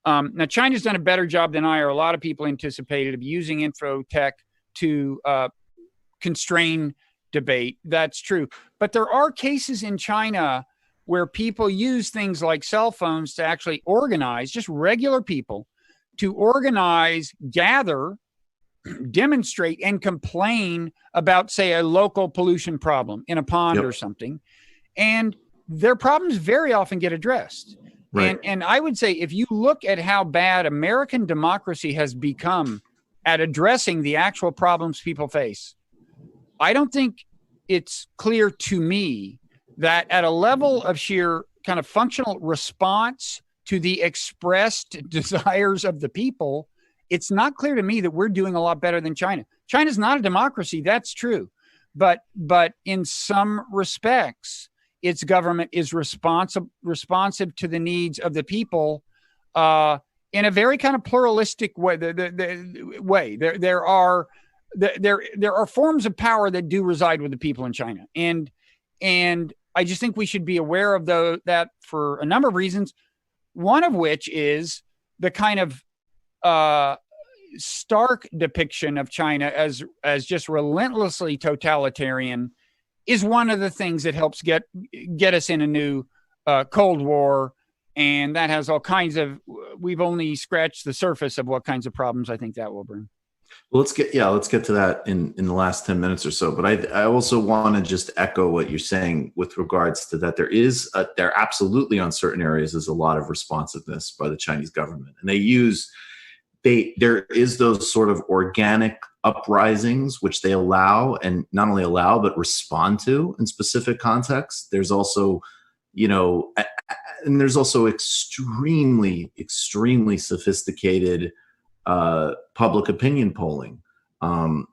Now, China's done a better job than I or a lot of people anticipated of using infotech to constrain debate. That's true. But there are cases in China where people use things like cell phones to actually organize, just regular people, to organize, gather, demonstrate, and complain about, say, a local pollution problem in a pond or something. And their problems very often get addressed. Right. And I would say if you look at how bad American democracy has become at addressing the actual problems people face, I don't think it's clear to me that at a level of sheer kind of functional response to the expressed desires of the people, it's not clear to me that we're doing a lot better than China. China's not a democracy, that's true. But in some respects, its government is responsive to the needs of the people in a very kind of pluralistic way. There are forms of power that do reside with the people in China, and I just think we should be aware of that for a number of reasons. One of which is the kind of stark depiction of China as just relentlessly totalitarian is one of the things that helps get us in a new Cold War. And that has all kinds of, we've only scratched the surface of what kinds of problems I think that will bring. Well, let's get to that in the last 10 minutes or so. But I also want to just echo what you're saying with regards to that. There absolutely on certain areas is a lot of responsiveness by the Chinese government. And there is those sort of organic uprisings, which they allow, and not only allow, but respond to in specific contexts. There's also, and there's also extremely, extremely sophisticated public opinion polling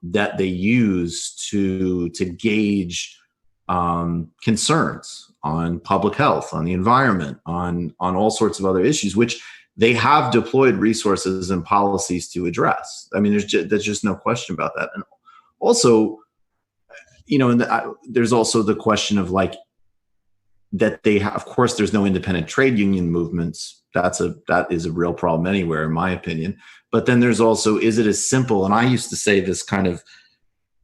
that they use to gauge concerns on public health, on the environment, on all sorts of other issues, which they have deployed resources and policies to address. I mean, there's just no question about that. And also, there's also the question of like that they have, of course, there's no independent trade union movements. That is a real problem anywhere, in my opinion. But then there's also, is it as simple? And I used to say this kind of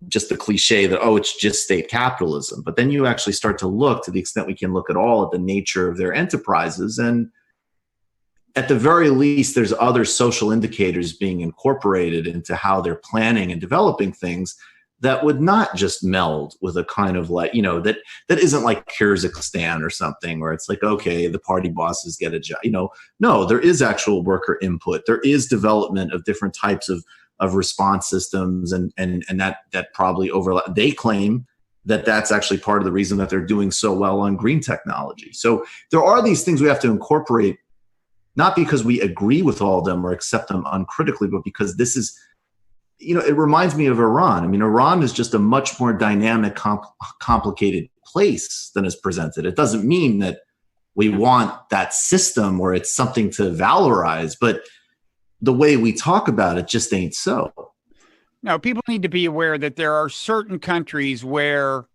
just the cliche that, it's just state capitalism. But then you actually start to look, to the extent we can look at all, at the nature of their enterprises. And at the very least, there's other social indicators being incorporated into how they're planning and developing things that would not just meld with a kind of like, that isn't like Kyrgyzstan or something where it's like, okay, the party bosses get a job. No, there is actual worker input. There is development of different types of response systems, and that probably overlap. They claim that that's actually part of the reason that they're doing so well on green technology. So there are these things we have to incorporate, not because we agree with all of them or accept them uncritically, but because this is, it reminds me of Iran. I mean, Iran is just a much more dynamic, complicated place than is presented. It doesn't mean that we want that system or it's something to valorize, but the way we talk about it just ain't so. No, people need to be aware that there are certain countries where,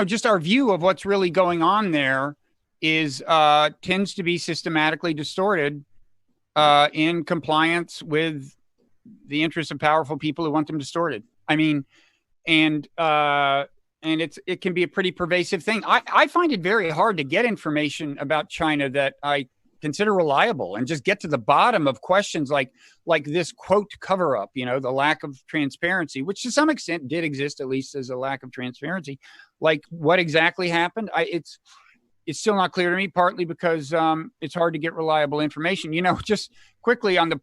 just our view of what's really going on there is tends to be systematically distorted in compliance with the interests of powerful people who want them distorted. I mean, and it can be a pretty pervasive thing. I find it very hard to get information about China that I consider reliable and just get to the bottom of questions like this quote cover up, the lack of transparency, which to some extent did exist, at least as a lack of transparency. Like what exactly happened? It's still not clear to me, partly because it's hard to get reliable information. Just quickly on the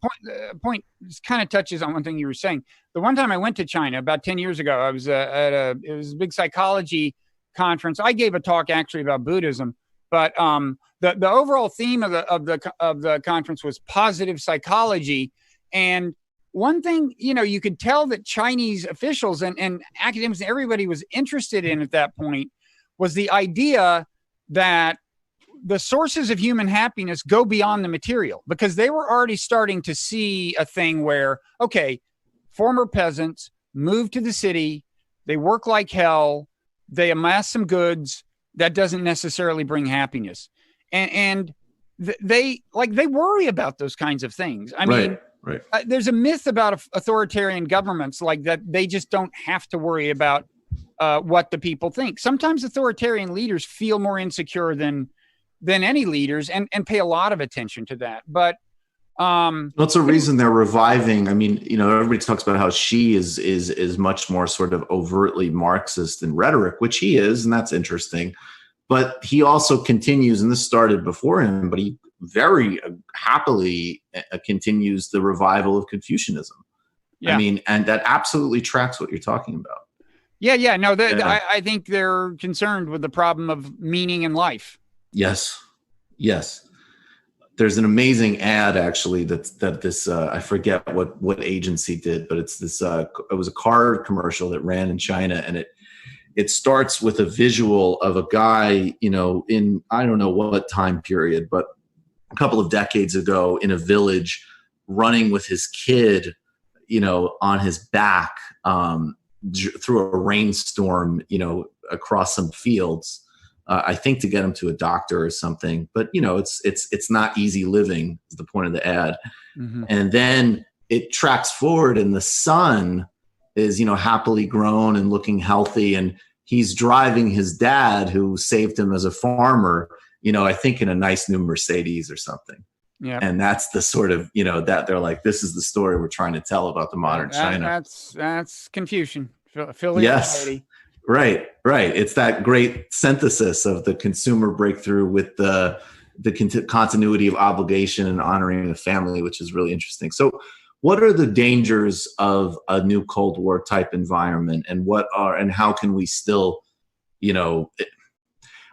point, this kind of touches on one thing you were saying. The one time I went to China about 10 years ago, I was it was a big psychology conference. I gave a talk actually about Buddhism, but the overall theme of the conference was positive psychology. And one thing, you could tell that Chinese officials and academics and everybody was interested in at that point was the idea that the sources of human happiness go beyond the material, because they were already starting to see a thing where, okay, former peasants move to the city, they work like hell, they amass some goods, that doesn't necessarily bring happiness. And they worry about those kinds of things. I mean, right. There's a myth about authoritarian governments like that. They just don't have to worry about what the people think. Sometimes authoritarian leaders feel more insecure than any leaders and pay a lot of attention to that. But that's a reason they're reviving. I mean, everybody talks about how Xi is much more sort of overtly Marxist in rhetoric, which he is, and that's interesting. But he also continues, and this started before him, but he very happily continues the revival of Confucianism. Yeah. I mean, and that absolutely tracks what you're talking about. Yeah. No, I think they're concerned with the problem of meaning in life. Yes. There's an amazing ad actually that this I forget what agency did, but it's this it was a car commercial that ran in China, and it starts with a visual of a guy, in I don't know what time period, but a couple of decades ago in a village, running with his kid, on his back through a rainstorm, across some fields. I think to get him to a doctor or something, but it's not easy living is the point of the ad. Mm-hmm. And then it tracks forward, and the son is, happily grown and looking healthy, and he's driving his dad, who saved him as a farmer, I think in a nice new Mercedes or something. Yeah. And that's the sort of, that they're like, this is the story we're trying to tell about the modern China. That's Confucian. Filial piety. Right. It's that great synthesis of the consumer breakthrough with the continuity of obligation and honoring the family, which is really interesting. So what are the dangers of a new Cold War type environment, and how can we still,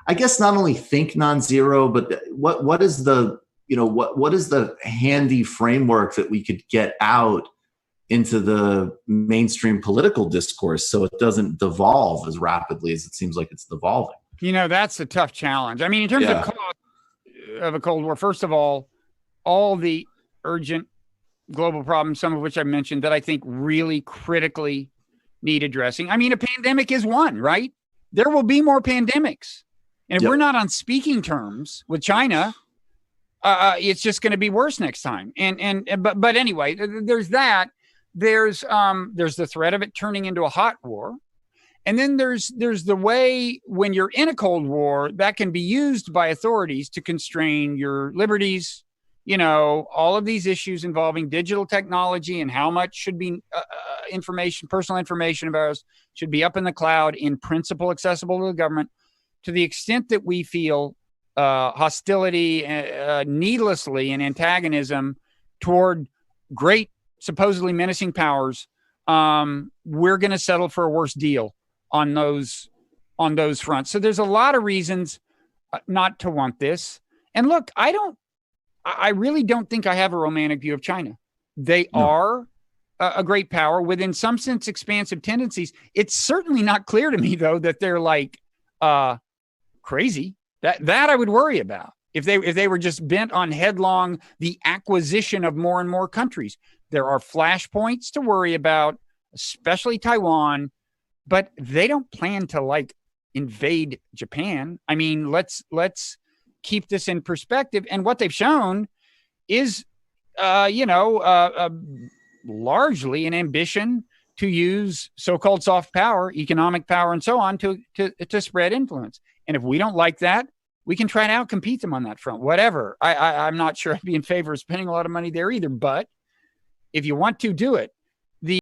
I guess not only think non-zero, but what is the, what is the handy framework that we could get out into the mainstream political discourse so it doesn't devolve as rapidly as it seems like it's devolving? That's a tough challenge. I mean, in terms of cost of a Cold War, first of all the urgent global problems, some of which I mentioned, that I think really critically need addressing. I mean, a pandemic is one, right? There will be more pandemics. And if we're not on speaking terms with China, it's just going to be worse next time. But anyway, there's that. There's the threat of it turning into a hot war. And then there's the way when you're in a Cold War that can be used by authorities to constrain your liberties, all of these issues involving digital technology and how much should be personal information of ours should be up in the cloud, in principle accessible to the government. To the extent that we feel hostility needlessly and antagonism toward great supposedly menacing powers, we're going to settle for a worse deal on those fronts. So there's a lot of reasons not to want this. And look, I really don't think I have a romantic view of China. They are a great power with, in some sense, expansive tendencies. It's certainly not clear to me, though, that they're like crazy. That I would worry about if they were just bent on headlong the acquisition of more and more countries. There are flashpoints to worry about, especially Taiwan, but they don't plan to invade Japan. I mean, let's keep this in perspective. And what they've shown is, largely an ambition to use so-called soft power, economic power, and so on to spread influence. And if we don't like that, we can try to outcompete them on that front, whatever. I'm not sure I'd be in favor of spending a lot of money there either, but if you want to do it,